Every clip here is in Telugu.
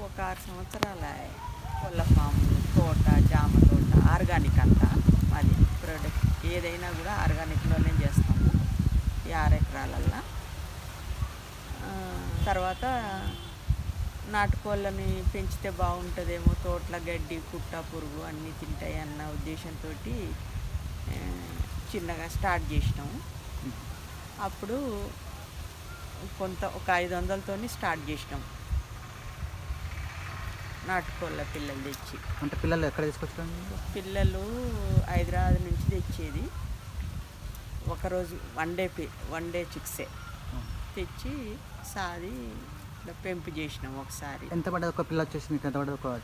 ఒక 6 సంవత్సరాల కోళ్ళ ఫామ్, తోట, జామ తోట, ఆర్గానిక్ అంతా మాది. ప్రొడక్ట్ ఏదైనా కూడా ఆర్గానిక్లోనే చేస్తాము ఈ 6 ఎకరాలల్లో. తర్వాత నాటుకోళ్ళని పెంచితే బాగుంటుందేమో, తోటల గడ్డి, పుట్ట, పురుగు అన్నీ తింటాయి అన్న ఉద్దేశంతో చిన్నగా స్టార్ట్ చేసినాము. అప్పుడు కొంత ఒక 500తోని స్టార్ట్ చేసినాం నాటుకోళ్ళ పిల్లలు తెచ్చి. అంటే పిల్లలు ఎక్కడ తీసుకొచ్చారు? పిల్లలు హైదరాబాద్ నుంచి తెచ్చేది. ఒకరోజు వన్ డే చిక్సే తెచ్చి సాది పెంపు చేసినాం ఒకసారి. ఎంత పడ్డది ఒక పిల్ల వచ్చేసి మీకు? ఎంత పడ్డది?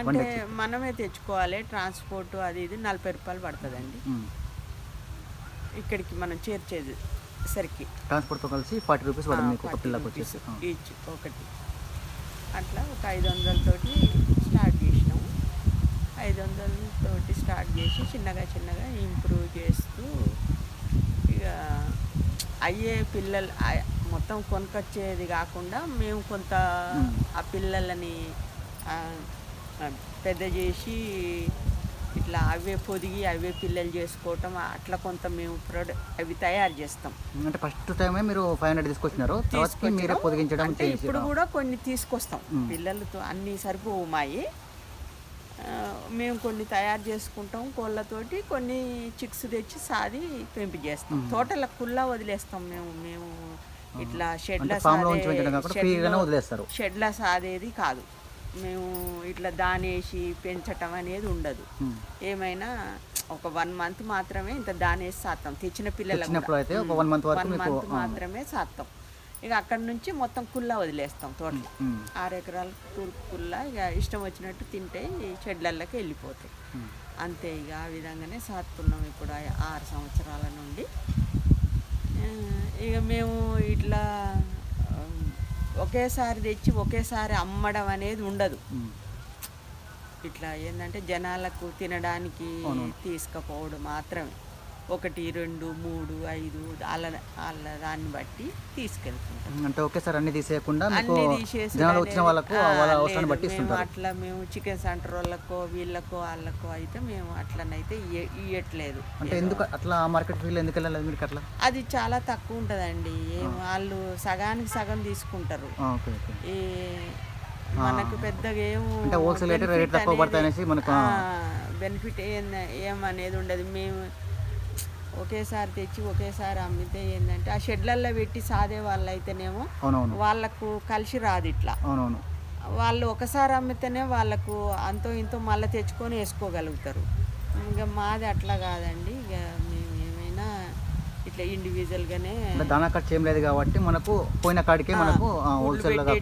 అంటే మనమే తెచ్చుకోవాలి, ట్రాన్స్పోర్ట్ అది ఇది 40 రూపాయలు పడుతుందండి. ఇక్కడికి మనం చేర్చేది సరికి ట్రాన్స్పోర్ట్తో కలిసి 40 రూపీస్ పడుతుంది మీకు ఒక పిల్లకు వచ్చేసి ఈచ్ ఒకటి. అట్లా ఒక 500తోటి స్టార్ట్ చేసినాము. 500తోటి స్టార్ట్ చేసి చిన్నగా చిన్నగా ఇంప్రూవ్ చేస్తూ ఇక అయ్యే పిల్లలు మొత్తం కొనుకొచ్చేది కాకుండా మేము కొంత ఆ పిల్లలని పెద్ద చేసి ఇట్లా అవే పొదిగి అవే పిల్లలు చేసుకోవటం, అట్లా కొంత మేము అవి తయారు చేస్తాం. అంటే ఫస్ట్ టైమే మీరు 500 తీసుకొచ్చినారు, మీరే పొదిగించడం. అంటే ఇప్పుడు కూడా కొన్ని తీసుకొస్తాం పిల్లలతో, అన్నీ సరిపోవు మాయి. మేము కొన్ని తయారు చేసుకుంటాం కోళ్ళతోటి, కొన్ని చిక్స్ తెచ్చి సాది పెంపు చేస్తాం. తోటల కుల్లా వదిలేస్తాం మేము ఇట్లా షెడ్ల సాదేది కాదు. మేము ఇట్లా దానేసి పెంచటం అనేది ఉండదు. ఏమైనా ఒక 1 మంత్ మాత్రమే ఇంత దానేసి సాత్తాం. తెచ్చిన పిల్లలకు 1 మంత్ మాత్రమే సాత్తాం. ఇక అక్కడి నుంచి మొత్తం కుల్లా వదిలేస్తాం. తోటలో 6 ఎకరాల కుల్లా ఇక ఇష్టం వచ్చినట్టు తింటే ఈ షెడ్లకి వెళ్ళిపోతాయి. అంతే. ఇక ఆ విధంగానే సాత్తున్నాం ఇప్పుడు 6 సంవత్సరాల నుండి. ఇక మేము ఇట్లా ఒకేసారి తెచ్చి ఒకేసారి అమ్మడం అనేది ఉండదు. ఇట్లా ఏంటంటే జనాలకు తినడానికి తీసుకుపోవడం మాత్రమే. 1, 2, 3, 5 వాళ్ళ దాన్ని బట్టి తీసుకెళ్తుంటాం. అంటే ఒకేసారి అన్ని తీసేయకుండా అన్ని తీసేసి అట్లా మేము చికెన్ సెంటర్ వాళ్ళకో వీళ్ళకో వాళ్ళకో అయితే మేము అట్లనైతే ఇవ్వట్లేదు. అంటే ఎందుకు అట్లా మార్కెట్ ఫీల్ ఎందుకు వెళ్ళలేదు మీకు? అట్లా అది చాలా తక్కువ ఉంటుందండి. వాళ్ళు సగానికి సగం తీసుకుంటారు. ఈ మనకు పెద్దగా బెనిఫిట్ ఏమనేది ఉండదు. మేము ఒకేసారి తెచ్చి ఒకేసారి అమ్మితే ఏంటంటే ఆ షెడ్లల్లో పెట్టి సాదే వాళ్ళు అయితేనేమో వాళ్ళకు కలిసి రాదు. ఇట్లా వాళ్ళు ఒకసారి అమ్మితేనే వాళ్ళకు అంతో ఇంతో మళ్ళీ తెచ్చుకొని వేసుకోగలుగుతారు. ఇంకా మాది అట్లా కాదండి. ఇక మేము ఏమైనా ఇట్లా ఇండివిజువల్గానే దానా ఖర్చు ఏం లేదు కాబట్టి మనకు పోయిన కాడికే మనకు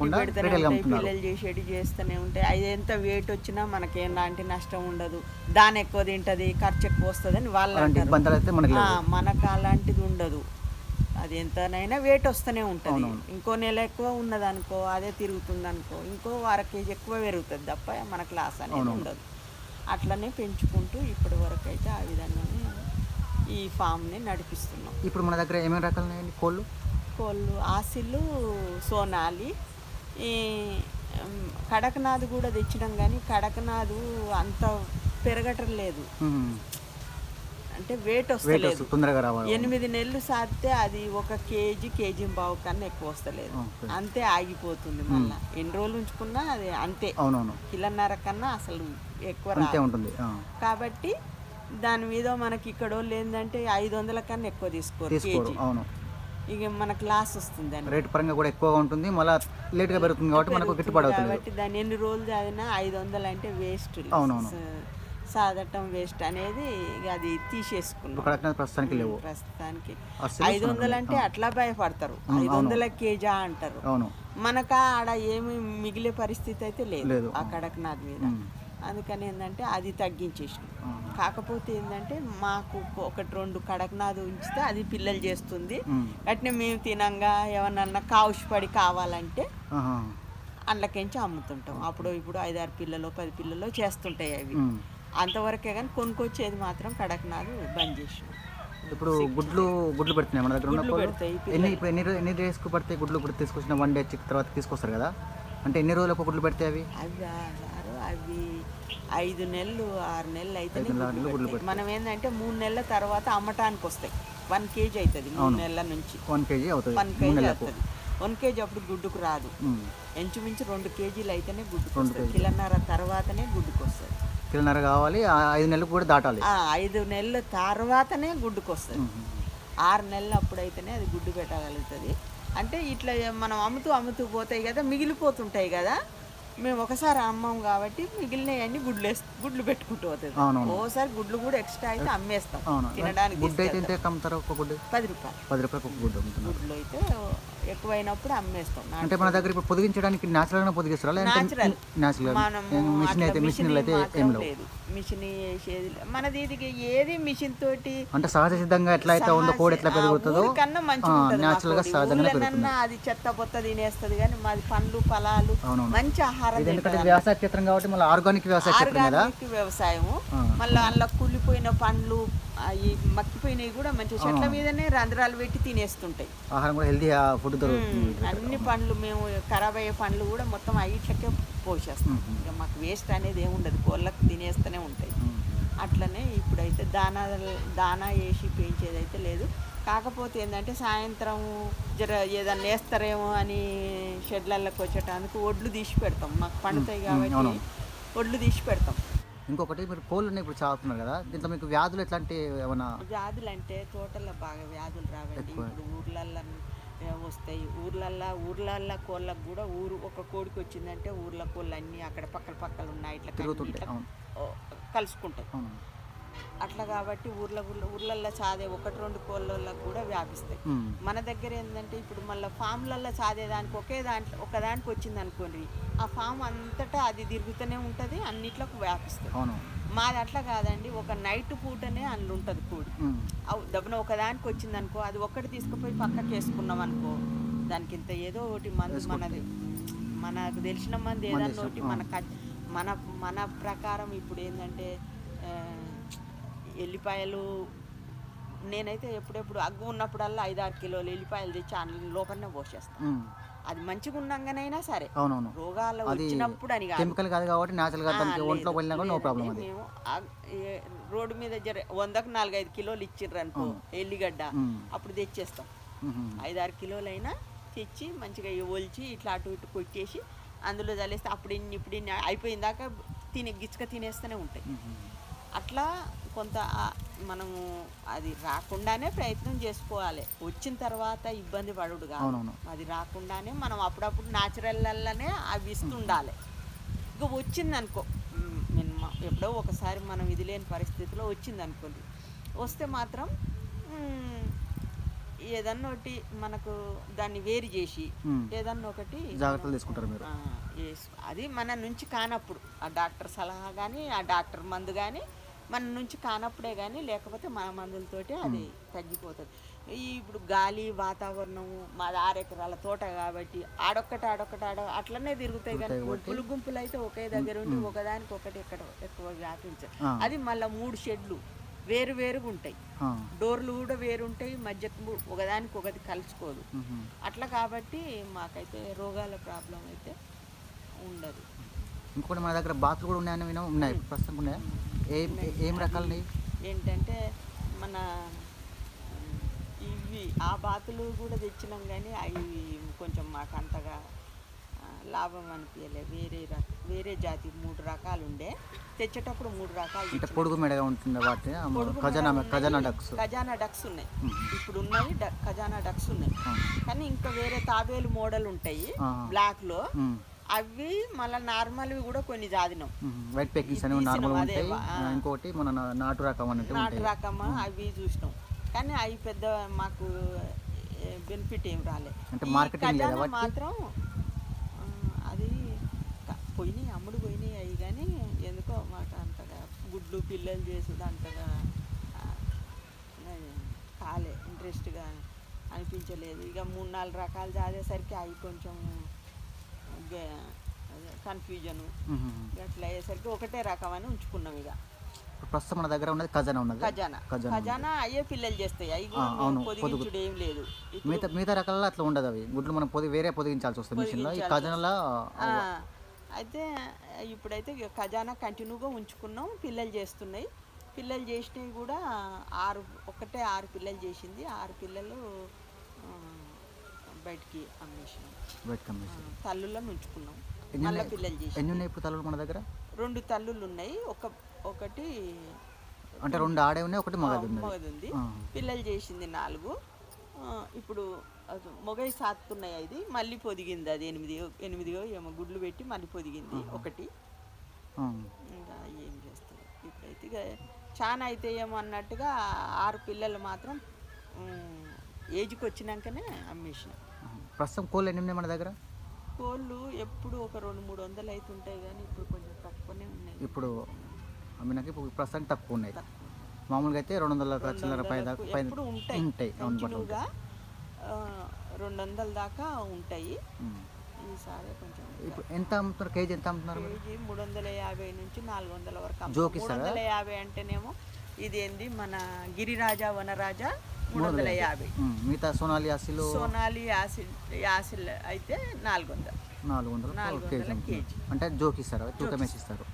పిల్లలు చేసేటి చేస్తూనే ఉంటాయి. అది ఎంత వెయిట్ వచ్చినా మనకి ఎలాంటి నష్టం ఉండదు. దాని ఎక్కువ తింటది, ఖర్చు ఎక్కువ వస్తుంది అని వాళ్ళు అంటారు. మనకు అలాంటిది ఉండదు. అది ఎంతనైనా వెయిట్ వస్తూనే ఉంటుంది. ఇంకో నెల ఎక్కువ ఉన్నదనుకో అదే తిరుగుతుంది అనుకో, ఇంకో 1/2 కేజీ ఎక్కువ పెరుగుతుంది తప్ప మనకు లాస్ అనేది ఉండదు. అట్లనే పెంచుకుంటూ ఇప్పటి వరకు అయితే ఆ విధంగానే ఈ ఫామ్ని నడిపిస్తున్నాం. ఇప్పుడు మన దగ్గర ఏమేమి రకాలు ఉన్నాయండి? కోళ్ళు ఆసిల్లు, సోనాలి, ఈ కడకనాథ్ కూడా తెచ్చినాం. కానీ కడకనాథ్ అంత పెరగటం లేదు. అంటే వెయిట్ వస్తలేదు. 8 నెలలు సాధితే అది 1 కేజీ బావు కన్నా ఎక్కువ వస్తలేదు. అంతే ఆగిపోతుంది. మళ్ళీ ఎన్ని రోజులు ఉంచుకున్నా అది అంతే. 1.5 కన్నా అసలు ఎక్కువ ఉంటుంది. కాబట్టి దాని మీద మనకి ఇక్కడ వాళ్ళు ఏంటంటే 500 కన్నా ఎక్కువ తీసుకోరు కేజీ. ఇక మనకు లాస్ వస్తుంది. రేట్ పరంగా కూడా ఎక్కువగా ఉంటుంది, మళ్ళీ లేట్గా పెరుగుతుంది కాబట్టి మనకు గిట్టుబాటు అవుతుంది. కాబట్టి దాన్ని ఎన్ని రోజులు చదివినా 500 అంటే వేస్ట్, సాదటం వేస్ట్ అనేది ఇక అది తీసేసుకున్నాం. ప్రస్తుతానికి లేవు. ప్రస్తుతానికి 500 అంటే అట్లా భయపడతారు. 500 కేజా అంటారు. మనకు ఆడ ఏమి మిగిలే పరిస్థితి అయితే లేదు ఆ కడక్నాథ్ మీద. అందుకని ఏంటంటే అది తగ్గించేసినాం. కాకపోతే ఏంటంటే మాకు 1-2 కడక్నాథ్ ఉంచితే అది పిల్లలు చేస్తుంది. అట్నే మేము తినంగా ఏమన్నా కావుషపడి కావాలంటే అందులోకించి అమ్ముతుంటాం. అప్పుడు ఇప్పుడు 5-6 పిల్లలు 10 పిల్లలు చేస్తుంటాయి అవి. అంతవరకే కానీ కొనుక్కొచ్చేది మాత్రం కడక్నాథ్ బంద్ చేసినాం. ఇప్పుడు గుడ్లు పెడుతున్నాయి మన దగ్గర. పెడతాయి. ఎన్ని డేస్కి పడితే గుడ్లు ఇప్పుడు తీసుకొచ్చిన 1 డే తర్వాత తీసుకొస్తారు కదా, అంటే ఎన్ని రోజులకు గుడ్లు పెడతాయి అవి? అవి 5 నెలలు 6 నెలలు అయితే గుడ్లు పెడతాయి. మనం ఏంటంటే 3 నెలల తర్వాత అమ్మటానికి వస్తాయి. 1 kg అవుతుంది 3 నెలల నుంచి. 1 kg అవుతుంది. 1 kg అవుతుంది. 1 kg అప్పుడు గుడ్డుకు రాదు. ఇంచుమించు 2 kgలు అయితేనే గుడ్డుకు వస్తుంది. కిలోన్నర తర్వాతనే గుడ్డుకు వస్తుంది. కిలోన్నర కావాలి. 5 నెలలకు కూడా దాటాలి. 5 నెలల తర్వాతనే గుడ్డుకు వస్తుంది. 6 నెలలు అప్పుడైతేనే అది గుడ్డు పెట్టగలుగుతుంది. అంటే ఇట్లా మనం అమ్ముతూ పోతాయి కదా, మిగిలిపోతుంటాయి కదా. మేము ఒకసారి అమ్మం కాబట్టి మిగిలినవన్నీ గుడ్లు పెట్టుకుంటూ పోతుంది. ఓసారి గుడ్లు కూడా ఎక్స్ట్రా అయితే అమ్మేస్తాం. తినడానికి 10 రూపాయలు ఒక గుడ్డు. గుడ్లు అయితే ఎక్కువైనప్పుడు అమ్మేస్తాం. అంటే మన దగ్గర ఇప్పుడు పొదిగించడానికి న్యాచురల్గా పొదిగిస్తారా? మిషన్ వేసేది మనది. ఇది ఏది మిషన్ తోటి అంటే సహజ సిద్ధంగా ఎట్లా అయితే ఉందో కోడి ఎట్లా పెరుగుతుందో కన్నా మంచిగా అది చెత్త పొత్త తినేస్తుంది. కానీ మాది పండ్లు ఫలాలు మంచి ఆహారం. వ్యవసాయ క్షేత్రం కాబట్టి మళ్ళీ ఆర్గానిక్ వ్యవసాయము. మళ్ళీ అందులో కూలిపోయిన పండ్లు అవి మక్కిపోయినవి కూడా మంచి చెట్ల మీదనే రంధ్రాలు పెట్టి తినేస్తుంటాయి. ఆహారం కూడా హెల్తీ ఫుడ్ దొరుకుతుంది. అన్ని పండ్లు మేము ఖరాబ్ అయ్యే పండ్లు కూడా మొత్తం ఇట్లకే పోసేస్తాం. ఇక మాకు వేస్ట్ అనేది ఏముండదు. కోళ్ళకు తినేస్తూనే ఉంటాయి. అట్లనే ఇప్పుడైతే దానా వేసి పెంచేది అయితే లేదు. కాకపోతే ఏంటంటే సాయంత్రం ఏదన్నా వేస్తారేమో అని షెడ్లలోకి వచ్చేటానికి ఒడ్లు తీసి పెడతాం. మాకు పండుతాయి కాబట్టి ఒడ్లు తీసి పెడతాం. ఇంకొకటి మీరు కోళ్ళు ఇప్పుడు చావుతున్నారు కదా, దీంట్లో మీకు వ్యాధులు ఎట్లాంటి ఏమన్నా? వ్యాధులు అంటే తోటల్లో బాగా వ్యాధులు రావండి. ఇప్పుడు ఊర్లల్లో వస్తాయి. ఊర్లల్లో కోళ్ళకు కూడా ఒక కోడికి వచ్చిందంటే ఊర్ల కోళ్ళు అన్నీ అక్కడ పక్కన ఉన్నాయి, ఇట్లా తిరుగుతుంటాయి, కలుసుకుంటాయి. అట్లా కాబట్టి ఊర్లల్లో చాదే 1-2 కోళ్ళకు కూడా వ్యాపిస్తాయి. మన దగ్గర ఏంటంటే ఇప్పుడు మళ్ళీ ఫామ్లల్లో చాదేదానికి ఒకదానికి వచ్చింది అనుకోండి, ఆ ఫామ్ అంతటా అది తిరుగుతూనే ఉంటుంది, అన్నిట్లకు వ్యాపిస్తుంది. మాది అట్లా కాదండి. ఒక నైట్ పూటనే అందులో ఉంటుంది కోడి. దబ్బున ఒకదానికి వచ్చింది అనుకో, అది ఒక్కటి తీసుకుపోయి పక్కకి వేసుకున్నాం అనుకో, దానికి ఇంత ఏదో ఒకటి మందు మనకు తెలిసిన మంది ఏదన్నా ఒకటి మన ప్రకారం ఇప్పుడు ఏంటంటే ఎల్లిపాయలు నేనైతే ఎప్పుడెప్పుడు అగ్గు ఉన్నప్పుడల్లా 5-6 కిలోలు ఎల్లిపాయలు తెచ్చి అందులో లోపలనే పోసేస్తాను. అది మంచిగా ఉన్నాగానైనా సరే, రోగాలు వచ్చినప్పుడు అని కెమికల్ కాదు కాబట్టి మేము రోడ్డు మీద 100కు 4-5 కిలోలు ఇచ్చిర్రు అనుకో ఎల్లిగడ్డ, అప్పుడు తెచ్చేస్తాం. 5-6 కిలోలైనా తెచ్చి మంచిగా ఒలిచి ఇట్లా అటు ఇటు కొట్టేసి అందులో చల్లేస్తే అప్పుడు ఇప్పుడు అయిపోయిందాకా గిచ్చుక తినేస్తూనే ఉంటాయి. అట్లా కొంత మనము అది రాకుండానే ప్రయత్నం చేసుకోవాలి. వచ్చిన తర్వాత ఇబ్బంది పడుడు కాదు, అది రాకుండానే మనం అప్పుడప్పుడు న్యాచురల్లనే అవి ఇస్తుండాలి. ఇక వచ్చిందనుకో, ఎప్పుడో ఒకసారి మనం ఇది లేని పరిస్థితిలో వచ్చిందనుకోండి, వస్తే మాత్రం ఏదన్నా ఒకటి మనకు దాన్ని వేరు చేసి ఏదన్నా ఒకటి జాగ్రత్తలు తీసుకుంటారు మీరు. అది మన నుంచి కానప్పుడు ఆ డాక్టర్ సలహా కానీ ఆ డాక్టర్ మందు కానీ మన నుంచి కానప్పుడే కానీ, లేకపోతే మన మందులతోటి అది తగ్గిపోతుంది. ఇప్పుడు గాలి వాతావరణము మాది 6 ఎకరాల తోట కాబట్టి ఆడొక్కటి అట్లనే తిరుగుతాయి. కానీ గుంపులు అయితే ఒకే దగ్గర ఉండి ఒకదానికి ఒకటి ఎక్కువ వ్యాపించాయి. అది మళ్ళీ 3 షెడ్లు వేరుగా ఉంటాయి, డోర్లు కూడా వేరుంటాయి, మధ్యకు ఒకదానికి ఒకటి కలుసుకోదు. అట్లా కాబట్టి మాకైతే రోగాల ప్రాబ్లం అయితే ఉండదు. ఇంకోటి మన దగ్గర బాతులు కూడా ఉన్నాయి ప్రస్తుతం ఉన్నాయా? ఏం రకాలు ఏంటంటే మన ఇవి ఆ బాతులు కూడా తెచ్చినాం, కానీ అవి కొంచెం మాకు అంతగా లాభం అనిపించలే. వేరే జాతి 3 రకాలు ఉండే, తెచ్చేటప్పుడు 3 రకాలు. పొడుగు మెడగా ఉంటుంది వాటి ఖజానా డక్స్ ఉన్నాయి. ఇప్పుడు ఉన్నాయి ఖజానా డక్స్ ఉన్నాయి, కానీ ఇంకా వేరే తాబేలు మోడల్ ఉంటాయి బ్లాక్లో. అవి మళ్ళీ నార్మల్వి కూడా కొన్ని జాదినాం. వైట్ పెకింగ్స్ అనేవి నార్మల్ ఉంటాయి. ఇంకోటి మన నాటు రకం అవి చూసినాం, కానీ అవి పెద్ద మాకు బెనిఫిట్ ఏం రాలే. మాత్రం అది పోయినాయి అవి, కానీ ఎందుకో మాకు అంతగా గుడ్లు పిల్లలు చేసుడు అంతగా కాలే, ఇంట్రెస్ట్గా అనిపించలేదు. ఇక 3-4 రకాలు చదివేసరికి అవి కొంచెం కన్ఫ్యూజను అట్లా అయ్యేసరికి ఒకటే రకం అని ఉంచుకున్నాం. ఇక ప్రస్తుతం మన దగ్గర ఉన్నది ఖజానా ఉన్నది. ఖజానా అయ్యే పిల్లలు చేస్తాయి, అవి పొదిగించుడు ఏం లేదు. మిగతా రకాలలో అట్లా ఉండదు, అవి గుడ్లు మనం వేరే పొదిగించాల్సి వస్తుంది మిషన్లో. ఈ ఖజానాలో అయితే ఇప్పుడైతే ఖజానా కంటిన్యూగా ఉంచుకున్నాం, పిల్లలు చేస్తున్నాయి. పిల్లలు చేసినవి కూడా 6 పిల్లలు చేసింది, 6 పిల్లలు బయటికి అమ్మేసినాం. తల్లులను ఉంచుకున్నాం, మళ్ళీ పిల్లలు చేసి. ఎన్ని ఉన్నాయి ఇప్పుడు తల్లులు మన దగ్గర? 2 తల్లులు ఉన్నాయి, ఒకటి అంటే 2 ఆడే ఉన్నాయి, ఒకటి మగది ఉంది. పిల్లలు చేసింది 4. ఇప్పుడు మొగై సాత్తున్నాయి, అది మళ్ళీ పొదిగింది, అది 8 ఏమో గుడ్లు పెట్టి మళ్ళీ పొదిగింది ఒకటి. ఇంకా ఏం చేస్తారు ఇప్పుడైతే, ఇక చాలా అయితే ఏమో అన్నట్టుగా 6 పిల్లలు మాత్రం ఏజ్కి వచ్చినాకనే అమ్మేసిన. ప్రస్తుతం కోళ్ళు ఎన్ని ఉన్నాయి మన దగ్గర? కోళ్ళు ఎప్పుడు ఒక 200-300 అయితే ఉంటాయి, కానీ ఇప్పుడు కొంచెం తక్కువనే ఉన్నాయి. ఇప్పుడు అమ్మినాక ఇప్పుడు ప్రస్తుతానికి తక్కువ ఉన్నాయి. మామూలుగా అయితే 200 చిల్లర ఎప్పుడు ఉంటాయి కంటిన్యూగా, 200 దాకా ఉంటాయి. ఈసారి కొంచెం. ఇప్పుడు ఎంత అమ్ముతున్నారు కేజీ? ఎంత అమ్ముతున్నారు? కేజీ 350 నుంచి 400 వరకు. జోకి 350 అంటేనేమో ఇది ఏంది మన గిరిరాజా వనరాజా 350. మిగతా సోనాలి యాసిల్ అయితే 400 కేజీ. అంటే జోకి ఇస్తారు, తూకం వేసి ఇస్తారు.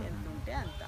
ఎంత ఉంటే అంత.